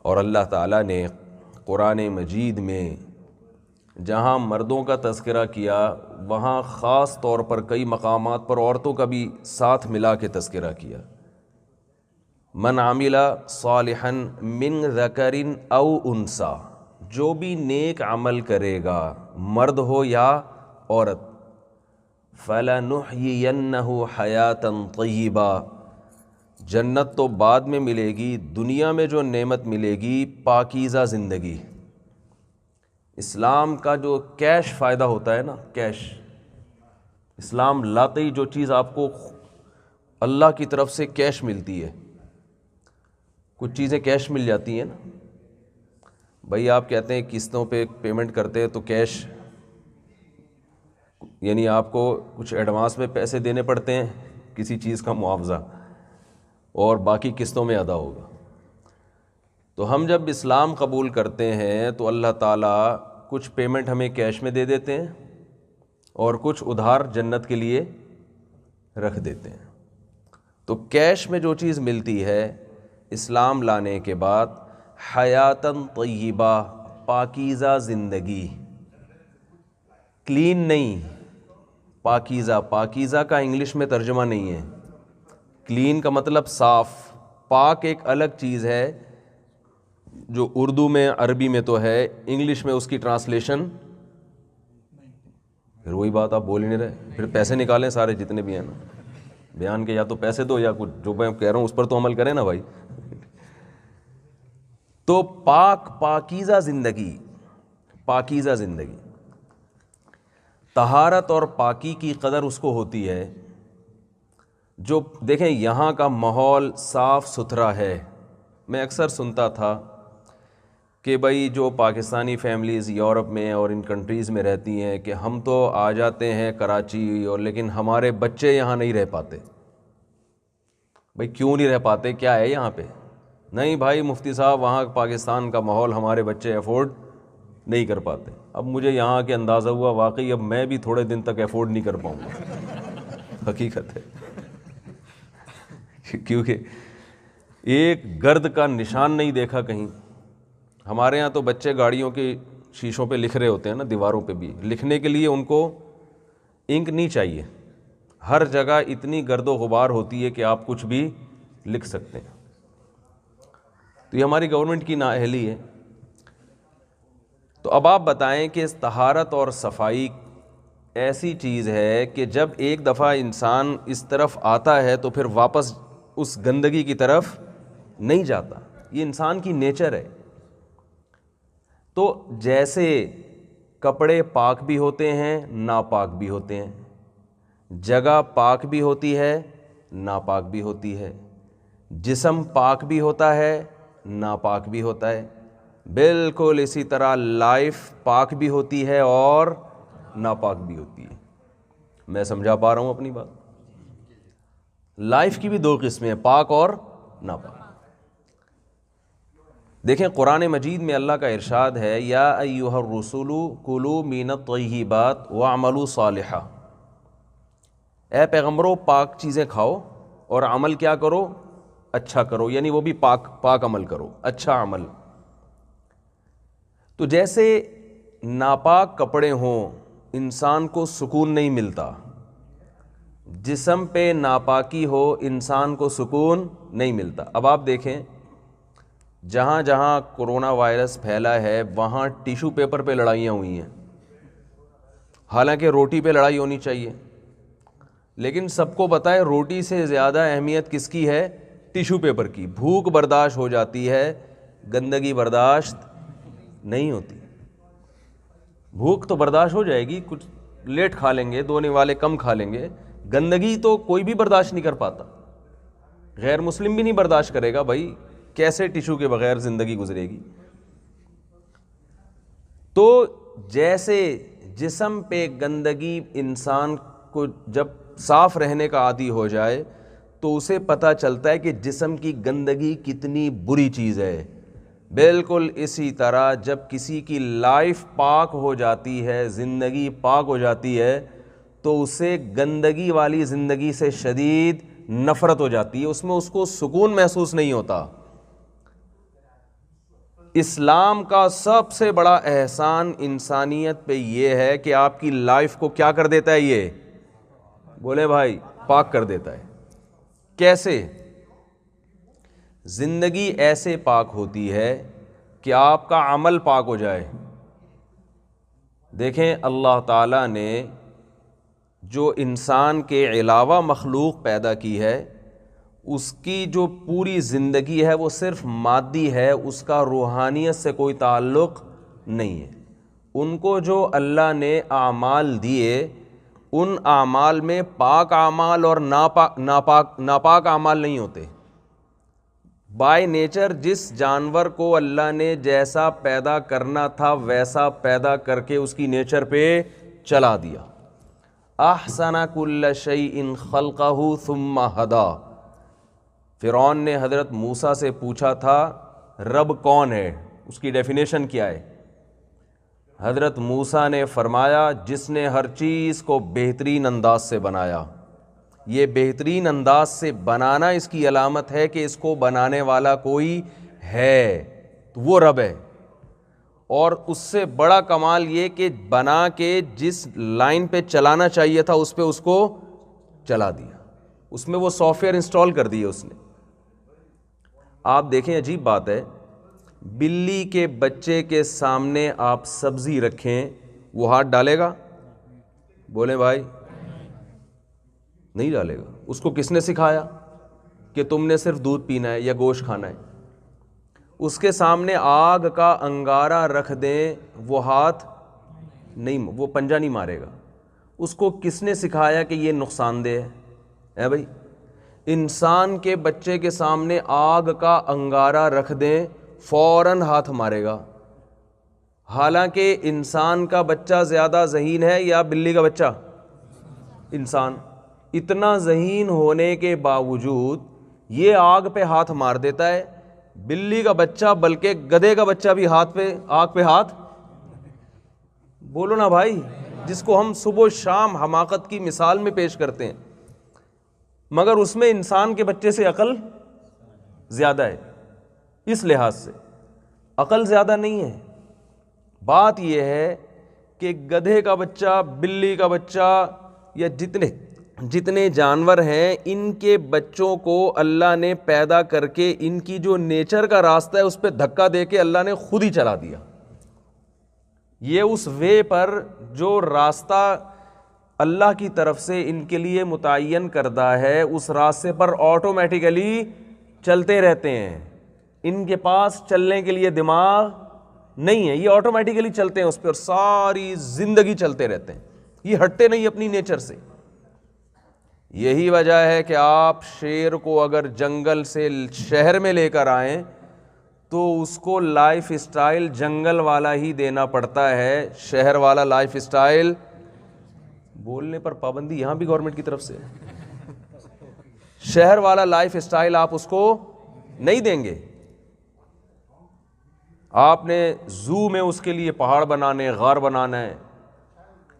اور اللہ تعالیٰ نے قرآن مجید میں جہاں مردوں کا تذکرہ کیا وہاں خاص طور پر کئی مقامات پر عورتوں کا بھی ساتھ ملا کے تذکرہ کیا. من عمل صالحا من ذکر او انثی، جو بھی نیک عمل کرے گا مرد ہو یا عورت، فَلَنُحْيِيَنَّهُ حَيَاةً طَيِّبَةً، جنت تو بعد میں ملے گی، دنیا میں جو نعمت ملے گی پاکیزہ زندگی. اسلام کا جو کیش فائدہ ہوتا ہے نا، کیش، اسلام لاتے ہی جو چیز آپ کو اللہ کی طرف سے کیش ملتی ہے، کچھ چیزیں کیش مل جاتی ہیں نا. بھائی آپ کہتے ہیں قسطوں پہ پیمنٹ کرتے ہیں تو کیش، یعنی آپ کو کچھ ایڈوانس میں پیسے دینے پڑتے ہیں کسی چیز کا معاوضہ، اور باقی قسطوں میں ادا ہوگا. تو ہم جب اسلام قبول کرتے ہیں تو اللہ تعالیٰ کچھ پیمنٹ ہمیں کیش میں دے دیتے ہیں اور کچھ ادھار جنت کے لیے رکھ دیتے ہیں. تو کیش میں جو چیز ملتی ہے اسلام لانے کے بعد، حیاتاً طیبہ، پاکیزہ زندگی، کلین نہیں، پاکیزہ. پاکیزہ کا انگلش میں ترجمہ نہیں ہے. کلین کا مطلب صاف، پاک ایک الگ چیز ہے جو اردو میں، عربی میں تو ہے، انگلش میں اس کی ٹرانسلیشن. پھر وہی بات آپ بول ہی نہیں رہے، پھر پیسے نکالیں سارے جتنے بھی ہیں نا بیان کے، یا تو پیسے دو یا کچھ جو میں کہہ رہا ہوں اس پر تو عمل کریں نا بھائی. تو پاکیزہ زندگی، پاکیزہ زندگی، طہارت اور پاکی کی قدر اس کو ہوتی ہے جو، دیکھیں یہاں کا ماحول صاف ستھرا ہے. میں اکثر سنتا تھا کہ بھائی جو پاکستانی فیملیز یورپ میں اور ان کنٹریز میں رہتی ہیں کہ ہم تو آ جاتے ہیں کراچی، اور لیکن ہمارے بچے یہاں نہیں رہ پاتے. بھائی کیوں نہیں رہ پاتے، کیا ہے یہاں پہ؟ نہیں بھائی مفتی صاحب، وہاں پاکستان کا ماحول ہمارے بچے افورڈ نہیں کر پاتے. اب مجھے یہاں کے اندازہ ہوا واقعی اب میں بھی تھوڑے دن تک افورڈ نہیں کر پاؤں گا. حقیقت ہے، کیونکہ ایک گرد کا نشان نہیں دیکھا کہیں. ہمارے ہاں تو بچے گاڑیوں کے شیشوں پہ لکھ رہے ہوتے ہیں نا، دیواروں پہ بھی لکھنے کے لیے ان کو انک نہیں چاہیے. ہر جگہ اتنی گرد و غبار ہوتی ہے کہ آپ کچھ بھی لکھ سکتے ہیں. تو یہ ہماری گورنمنٹ کی نااہلی ہے. تو اب آپ بتائیں کہ اس طہارت اور صفائی ایسی چیز ہے کہ جب ایک دفعہ انسان اس طرف آتا ہے تو پھر واپس اس گندگی کی طرف نہیں جاتا. یہ انسان کی نیچر ہے. تو جیسے کپڑے پاک بھی ہوتے ہیں ناپاک بھی ہوتے ہیں، جگہ پاک بھی ہوتی ہے ناپاک بھی ہوتی ہے، جسم پاک بھی ہوتا ہے ناپاک بھی ہوتا ہے. بالکل اسی طرح لائف پاک بھی ہوتی ہے اور ناپاک بھی ہوتی ہے. میں سمجھا پا رہا ہوں اپنی بات؟ لائف کی بھی دو قسمیں ہیں، پاک اور ناپاک. دیکھیں قرآن مجید میں اللہ کا ارشاد ہے، یا ایھا الرسول کلوا من الطیبات واعملوا صالحا، اے پیغمبروں پاک چیزیں کھاؤ اور عمل کیا کرو، اچھا کرو، یعنی وہ بھی پاک عمل کرو، اچھا عمل. تو جیسے ناپاک کپڑے ہوں انسان کو سکون نہیں ملتا، جسم پہ ناپاکی ہو انسان کو سکون نہیں ملتا. اب آپ دیکھیں جہاں جہاں کرونا وائرس پھیلا ہے وہاں ٹیشو پیپر پہ لڑائیاں ہوئی ہیں، حالانکہ روٹی پہ لڑائی ہونی چاہیے. لیکن سب کو پتہ ہے روٹی سے زیادہ اہمیت کس کی ہے؟ ٹیشو پیپر کی. بھوک برداشت ہو جاتی ہے، گندگی برداشت نہیں ہوتی. بھوک تو برداشت ہو جائے گی، کچھ لیٹ کھا لیں گے، دھونے والے کم کھا لیں گے، گندگی تو کوئی بھی برداشت نہیں کر پاتا. غیر مسلم بھی نہیں برداشت کرے گا. بھائی کیسے ٹیشو کے بغیر زندگی گزرے گی؟ تو جیسے جسم پہ گندگی انسان کو جب صاف رہنے کا عادی ہو جائے تو اسے پتہ چلتا ہے کہ جسم کی گندگی کتنی بری چیز ہے. بالکل اسی طرح جب کسی کی لائف پاک ہو جاتی ہے، زندگی پاک ہو جاتی ہے، تو اسے گندگی والی زندگی سے شدید نفرت ہو جاتی ہے، اس میں اس کو سکون محسوس نہیں ہوتا. اسلام کا سب سے بڑا احسان انسانیت پہ یہ ہے کہ آپ کی لائف کو کیا کر دیتا ہے؟ یہ بولے بھائی، پاک کر دیتا ہے۔ کیسے؟ زندگی ایسے پاک ہوتی ہے کہ آپ کا عمل پاک ہو جائے۔ دیکھیں، اللہ تعالیٰ نے جو انسان کے علاوہ مخلوق پیدا کی ہے، اس کی جو پوری زندگی ہے وہ صرف مادی ہے، اس کا روحانیت سے کوئی تعلق نہیں ہے۔ ان کو جو اللہ نے اعمال دیے، ان اعمال میں پاک اعمال اور ناپاک اعمال نہیں ہوتے۔ بائی نیچر جس جانور کو اللہ نے جیسا پیدا کرنا تھا ویسا پیدا کر کے اس کی نیچر پہ چلا دیا۔ احسن کل شیء خلقہ ثم ہدی۔ فرعون نے حضرت موسیٰ سے پوچھا تھا رب کون ہے، اس کی ڈیفینیشن کیا ہے؟ حضرت موسیٰ نے فرمایا جس نے ہر چیز کو بہترین انداز سے بنایا۔ یہ بہترین انداز سے بنانا اس کی علامت ہے کہ اس کو بنانے والا کوئی ہے، تو وہ رب ہے۔ اور اس سے بڑا کمال یہ کہ بنا کے جس لائن پہ چلانا چاہیے تھا اس پہ اس کو چلا دیا، اس میں وہ سافٹ ویئر انسٹال کر دیے اس نے۔ آپ دیکھیں، عجیب بات ہے، بلی کے بچے کے سامنے آپ سبزی رکھیں، وہ ہاتھ ڈالے گا؟ بولیں بھائی، نہیں ڈالے گا۔ اس کو کس نے سکھایا کہ تم نے صرف دودھ پینا ہے یا گوشت کھانا ہے؟ اس کے سامنے آگ کا انگارہ رکھ دیں، وہ ہاتھ نہیں، وہ پنجہ نہیں مارے گا۔ اس کو کس نے سکھایا کہ یہ نقصان دہ ہے بھائی؟ انسان کے بچے کے سامنے آگ کا انگارہ رکھ دیں، فوراً ہاتھ مارے گا۔ حالانکہ انسان کا بچہ زیادہ ذہین ہے یا بلی کا بچہ؟ انسان۔ اتنا ذہین ہونے کے باوجود یہ آگ پہ ہاتھ مار دیتا ہے، بلی کا بچہ بلکہ گدھے کا بچہ بھی آگ پہ ہاتھ، بولو نا بھائی، جس کو ہم صبح و شام حماقت کی مثال میں پیش کرتے ہیں، مگر اس میں انسان کے بچے سے عقل زیادہ ہے۔ اس لحاظ سے عقل زیادہ نہیں ہے، بات یہ ہے کہ گدھے کا بچہ، بلی کا بچہ یا جتنے جانور ہیں، ان کے بچوں کو اللہ نے پیدا کر کے ان کی جو نیچر کا راستہ ہے اس پہ دھکا دے کے اللہ نے خود ہی چلا دیا۔ یہ اس وے پر جو راستہ اللہ کی طرف سے ان کے لیے متعین کردہ ہے، اس راستے پر آٹومیٹیکلی چلتے رہتے ہیں۔ ان کے پاس چلنے کے لیے دماغ نہیں ہے، یہ آٹومیٹیکلی چلتے ہیں اس پہ اور ساری زندگی چلتے رہتے ہیں، یہ ہٹتے نہیں اپنی نیچر سے۔ یہی وجہ ہے کہ آپ شیر کو اگر جنگل سے شہر میں لے کر آئیں تو اس کو لائف اسٹائل جنگل والا ہی دینا پڑتا ہے، شہر والا لائف اسٹائل۔ بولنے پر پابندی یہاں بھی گورنمنٹ کی طرف سے، شہر والا لائف اسٹائل آپ اس کو نہیں دیں گے۔ آپ نے زو میں اس کے لیے پہاڑ بنانے، غار بنانا ہے،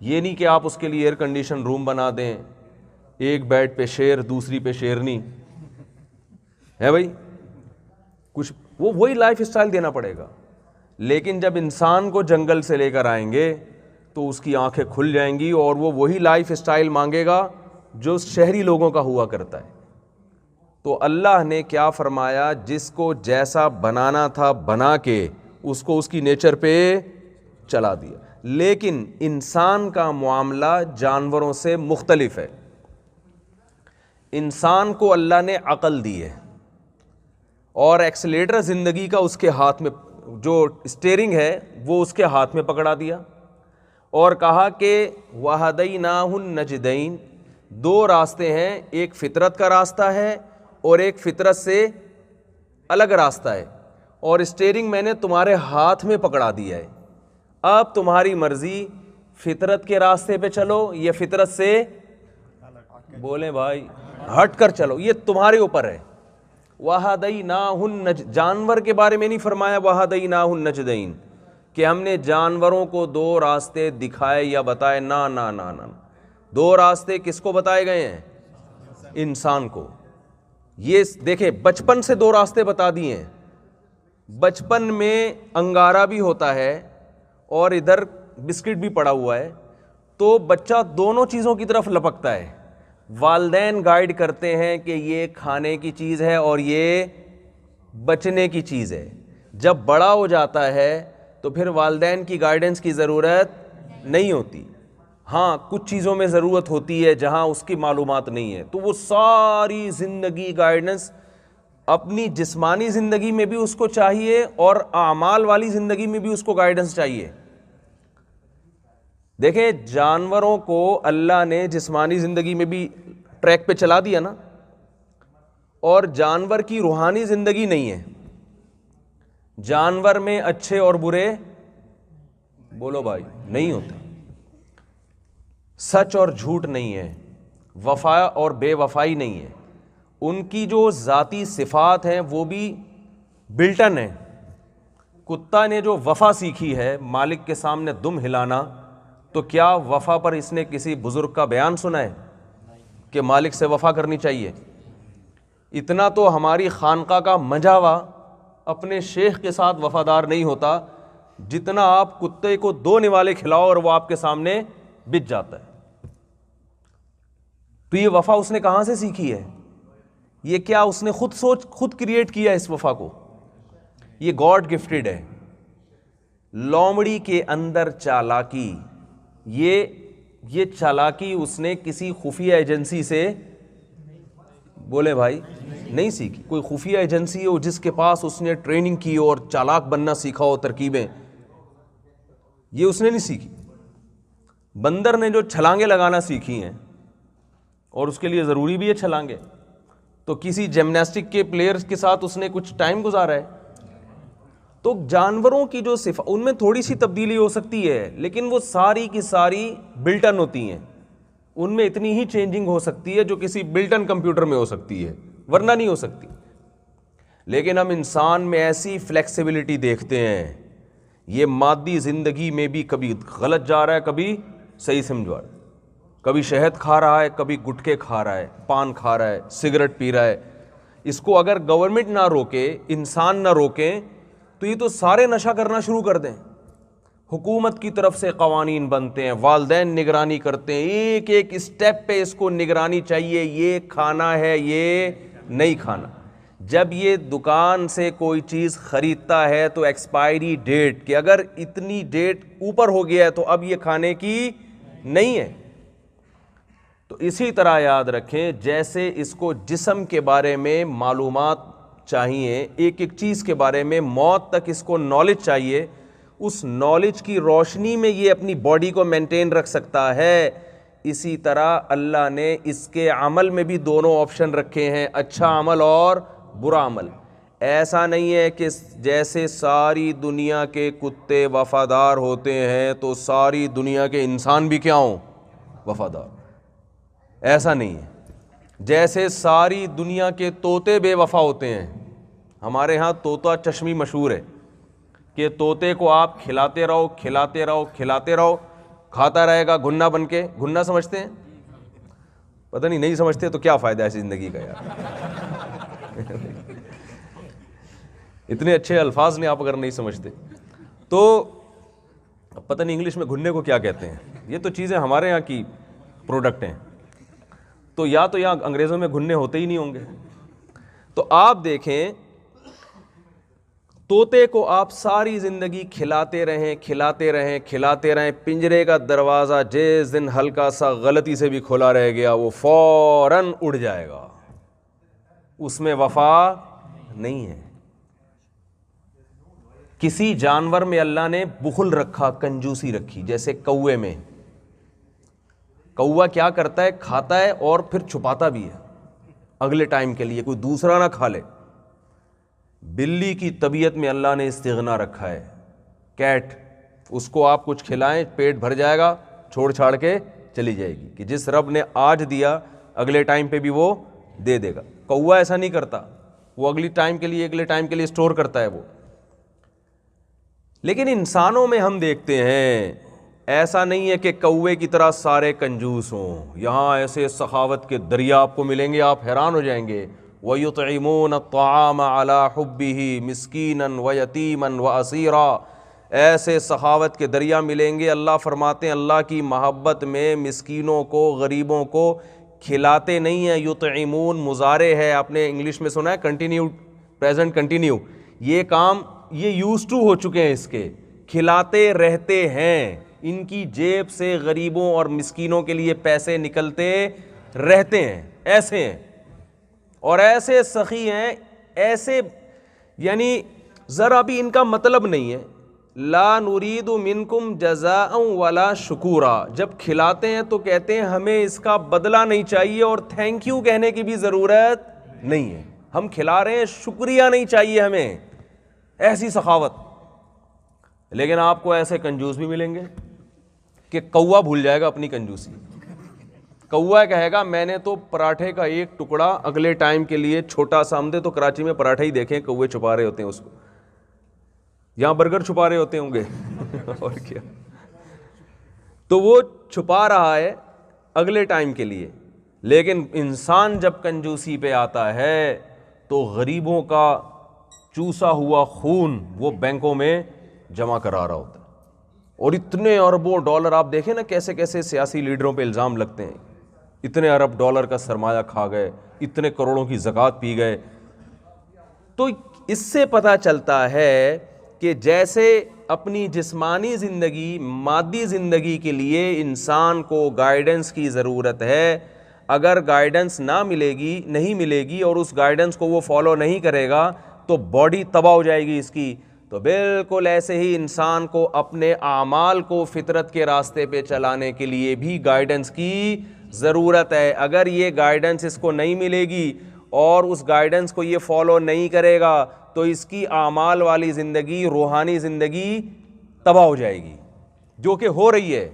یہ نہیں کہ آپ اس کے لیے ایئر کنڈیشن روم بنا دیں، ایک بیڈ پہ شیر دوسری پہ شیرنی ہے بھائی، کچھ وہی لائف اسٹائل دینا پڑے گا۔ لیکن جب انسان کو جنگل سے لے کر آئیں گے تو اس کی آنکھیں کھل جائیں گی اور وہ وہی لائف اسٹائل مانگے گا جو شہری لوگوں کا ہوا کرتا ہے۔ تو اللہ نے کیا فرمایا، جس کو جیسا بنانا تھا بنا کے اس کو اس کی نیچر پہ چلا دیا۔ لیکن انسان کا معاملہ جانوروں سے مختلف ہے۔ انسان کو اللہ نے عقل دی ہے اور ایکسیلیٹر زندگی کا اس کے ہاتھ میں، جو اسٹیئرنگ ہے وہ اس کے ہاتھ میں پکڑا دیا اور کہا کہ وَهَدَيْنَاهُ النَّجْدَيْنِ، دو راستے ہیں، ایک فطرت کا راستہ ہے اور ایک فطرت سے الگ راستہ ہے، اور اسٹیئرنگ میں نے تمہارے ہاتھ میں پکڑا دیا ہے۔ اب تمہاری مرضی، فطرت کے راستے پہ چلو یا فطرت سے، بولیں بھائی، ہٹ کر چلو، یہ تمہارے اوپر ہے۔ وَهَدَيْنَاهُ جانور کے بارے میں نہیں فرمایا وَهَدَيْنَاهُ النَّجْدَيْنِ کہ ہم نے جانوروں کو دو راستے دکھائے یا بتائے، نا نا نا نا، دو راستے کس کو بتائے گئے ہیں؟ انسان کو۔ یہ دیکھیں، بچپن سے دو راستے بتا دیے ہیں، بچپن میں انگارہ بھی ہوتا ہے اور ادھر بسکٹ بھی پڑا ہوا ہے، تو بچہ دونوں چیزوں کی طرف لپکتا ہے. والدین گائیڈ کرتے ہیں کہ یہ کھانے کی چیز ہے اور یہ بچنے کی چیز ہے. جب بڑا ہو جاتا ہے تو پھر والدین کی گائیڈنس کی ضرورت نہیں ہوتی. ہاں کچھ چیزوں میں ضرورت ہوتی ہے جہاں اس کی معلومات نہیں ہے، تو وہ ساری زندگی گائیڈنس اپنی جسمانی زندگی میں بھی اس کو چاہیے اور اعمال والی زندگی میں بھی اس کو گائیڈنس چاہیے. دیکھیں جانوروں کو اللہ نے جسمانی زندگی میں بھی ٹریک پہ چلا دیا نا، اور جانور کی روحانی زندگی نہیں ہے. جانور میں اچھے اور برے بولو بھائی نہیں ہوتے، سچ اور جھوٹ نہیں ہے، وفا اور بے وفائی نہیں ہے. ان کی جو ذاتی صفات ہیں وہ بھی بلٹن ہیں. کتا نے جو وفا سیکھی ہے، مالک کے سامنے دم ہلانا، تو کیا وفا پر اس نے کسی بزرگ کا بیان سنا ہے کہ مالک سے وفا کرنی چاہیے؟ اتنا تو ہماری خانقاہ کا منجاوا اپنے شیخ کے ساتھ وفادار نہیں ہوتا جتنا آپ کتے کو 2 نوالے کھلاؤ اور وہ آپ کے سامنے بچ جاتا ہے. تو یہ وفا اس نے کہاں سے سیکھی ہے؟ یہ کیا اس نے خود کریٹ کیا اس وفا کو؟ یہ گاڈ گفٹڈ ہے. لومڑی کے اندر چالاکی، یہ چالاکی اس نے کسی خفیہ ایجنسی سے بولے بھائی نہیں سیکھی. کوئی خفیہ ایجنسی ہو جس کے پاس اس نے ٹریننگ کی ہو اور چالاک بننا سیکھا ہو، ترکیبیں، یہ اس نے نہیں سیکھی. بندر نے جو چھلانگیں لگانا سیکھی ہیں، اور اس کے لیے ضروری بھی ہے چھلانگیں، تو کسی جمناسٹک کے پلیئرز کے ساتھ اس نے کچھ ٹائم گزارا ہے. تو جانوروں کی جو صفات ان میں تھوڑی سی تبدیلی ہو سکتی ہے، لیکن وہ ساری کی ساری بلٹن ہوتی ہیں. ان میں اتنی ہی چینجنگ ہو سکتی ہے جو کسی بلٹن کمپیوٹر میں ہو سکتی ہے، ورنہ نہیں ہو سکتی. لیکن ہم انسان میں ایسی فلیکسیبلٹی دیکھتے ہیں، یہ مادی زندگی میں بھی کبھی غلط جا رہا ہے، کبھی صحیح سمجھوا رہا ہے، کبھی شہد کھا رہا ہے، کبھی گٹکے کھا رہا ہے، پان کھا رہا ہے، سگریٹ پی رہا ہے. اس کو اگر گورنمنٹ نہ روکے، انسان نہ روکیں، تو یہ تو سارے نشہ کرنا شروع کر دیں. حکومت کی طرف سے قوانین بنتے ہیں، والدین نگرانی کرتے ہیں، ایک ایک اسٹیپ پہ اس کو نگرانی چاہیے، یہ کھانا ہے یہ نہیں کھانا. جب یہ دکان سے کوئی چیز خریدتا ہے تو ایکسپائری ڈیٹ کہ اگر اتنی ڈیٹ اوپر ہو گیا ہے تو اب یہ کھانے کی نہیں ہے. تو اسی طرح یاد رکھیں، جیسے اس کو جسم کے بارے میں معلومات چاہیے، ایک ایک چیز کے بارے میں موت تک اس کو نالج چاہیے، اس نالج کی روشنی میں یہ اپنی باڈی کو مینٹین رکھ سکتا ہے. اسی طرح اللہ نے اس کے عمل میں بھی دونوں آپشن رکھے ہیں، اچھا عمل اور برا عمل. ایسا نہیں ہے کہ جیسے ساری دنیا کے کتے وفادار ہوتے ہیں تو ساری دنیا کے انسان بھی کیا ہوں؟ وفادار. ایسا نہیں ہے. جیسے ساری دنیا کے طوطے بے وفا ہوتے ہیں، ہمارے ہاں طوطا چشمی مشہور ہے کہ طوطے کو آپ کھلاتے رہو کھلاتے رہو کھلاتے رہو، کھاتا رہے گا گھنا بن کے. گھنا سمجھتے ہیں؟ پتہ نہیں سمجھتے تو کیا فائدہ ہے ایسی زندگی کا یار. اتنے اچھے الفاظ نے آپ اگر نہیں سمجھتے تو پتہ نہیں انگلش میں گھننے کو کیا کہتے ہیں. یہ تو چیزیں ہمارے یہاں کی پروڈکٹ ہیں، تو یہاں انگریزوں میں گھننے ہوتے ہی نہیں ہوں گے. تو آپ دیکھیں، طوطے کو آپ ساری زندگی کھلاتے رہیں کھلاتے رہیں کھلاتے رہیں، پنجرے کا دروازہ جس دن ہلکا سا غلطی سے بھی کھلا رہ گیا وہ فوراً اڑ جائے گا. اس میں وفا نہیں ہے. کسی جانور میں اللہ نے بخل رکھا، کنجوسی رکھی، جیسے کوے میں. کوا کیا کرتا ہے؟ کھاتا ہے اور پھر چھپاتا بھی ہے اگلے ٹائم کے لیے، کوئی دوسرا نہ کھا لے. بلی کی طبیعت میں اللہ نے استغنا رکھا ہے. کیٹ، اس کو آپ کچھ کھلائیں پیٹ بھر جائے گا، چھوڑ چھاڑ کے چلی جائے گی کہ جس رب نے آج دیا اگلے ٹائم پہ بھی وہ دے دے گا. کوا ایسا نہیں کرتا، وہ اگلے ٹائم کے لیے اسٹور کرتا ہے وہ. لیکن انسانوں میں ہم دیکھتے ہیں ایسا نہیں ہے کہ کوے کی طرح سارے کنجوس ہوں. یہاں ایسے سخاوت کے دریا آپ کو ملیں گے، آپ حیران ہو جائیں گے. وَيُطْعِمُونَ الطَّعَامَ عَلَى حُبِّهِ مِسْكِينًا وَيَتِيمًا وَأَسِيرًا. ایسے سخاوت کے دریا ملیں گے. اللہ فرماتے ہیں اللہ کی محبت میں مسکینوں کو, غریبوں کو کھلاتے نہیں ہیں. یطعمون مضارع ہے, آپ نے انگلش میں سنا ہے کنٹینیو, پریزنٹ کنٹینیو. یہ کام یہ یوز ٹو ہو چکے ہیں اس کے, کھلاتے رہتے ہیں. ان کی جیب سے غریبوں اور مسکینوں کے لیے پیسے نکلتے رہتے ہیں. ایسے ہیں اور ایسے سخی ہیں, ایسے یعنی ذرا بھی ان کا مطلب نہیں ہے. لا نرید منکم جزاء ولا شکورا. جب کھلاتے ہیں تو کہتے ہیں ہمیں اس کا بدلہ نہیں چاہیے اور تھینک یو کہنے کی بھی ضرورت نہیں ہے. ہم کھلا رہے ہیں, شکریہ نہیں چاہیے ہمیں. ایسی سخاوت. لیکن آپ کو ایسے کنجوس بھی ملیں گے کہ کوا بھول جائے گا اپنی کنجوسی. کوا کہے گا میں نے تو پراٹھے کا ایک ٹکڑا اگلے ٹائم کے لیے چھوٹا سا, ہم دے تو کراچی میں پراٹھے ہی دیکھیں کوے چھپا رہے ہوتے ہیں اس کو, یہاں برگر چھپا رہے ہوتے ہوں گے اور کیا. تو وہ چھپا رہا ہے اگلے ٹائم کے لیے. لیکن انسان جب کنجوسی پہ آتا ہے تو غریبوں کا چوسا ہوا خون وہ بینکوں میں جمع کرا رہا ہوتا ہے. اور اتنے اربوں ڈالر, آپ دیکھیں نا کیسے کیسے سیاسی لیڈروں پہ الزام لگتے ہیں, اتنے ارب ڈالر کا سرمایہ کھا گئے, اتنے کروڑوں کی زکوٰۃ پی گئے. تو اس سے پتہ چلتا ہے کہ جیسے اپنی جسمانی زندگی, مادی زندگی کے لیے انسان کو گائیڈنس کی ضرورت ہے. اگر گائیڈنس نہیں ملے گی اور اس گائیڈنس کو وہ فالو نہیں کرے گا تو باڈی تباہ ہو جائے گی اس کی. تو بالکل ایسے ہی انسان کو اپنے اعمال کو فطرت کے راستے پہ چلانے کے لیے بھی گائیڈنس کی ضرورت ہے. اگر یہ گائیڈنس اس کو نہیں ملے گی اور اس گائیڈنس کو یہ فالو نہیں کرے گا تو اس کی اعمال والی زندگی, روحانی زندگی تباہ ہو جائے گی, جو کہ ہو رہی ہے.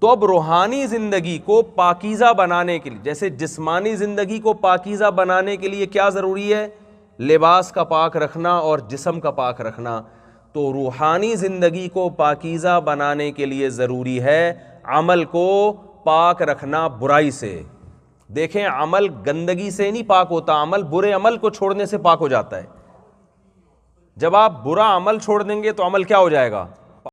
تو اب روحانی زندگی کو پاکیزہ بنانے کے لیے, جیسے جسمانی زندگی کو پاکیزہ بنانے کے لیے کیا ضروری ہے؟ لباس کا پاک رکھنا اور جسم کا پاک رکھنا. تو روحانی زندگی کو پاکیزہ بنانے کے لیے ضروری ہے عمل کو پاک رکھنا برائی سے. دیکھیں عمل گندگی سے نہیں پاک ہوتا, عمل برے عمل کو چھوڑنے سے پاک ہو جاتا ہے. جب آپ برا عمل چھوڑ دیں گے تو عمل کیا ہو جائے گا؟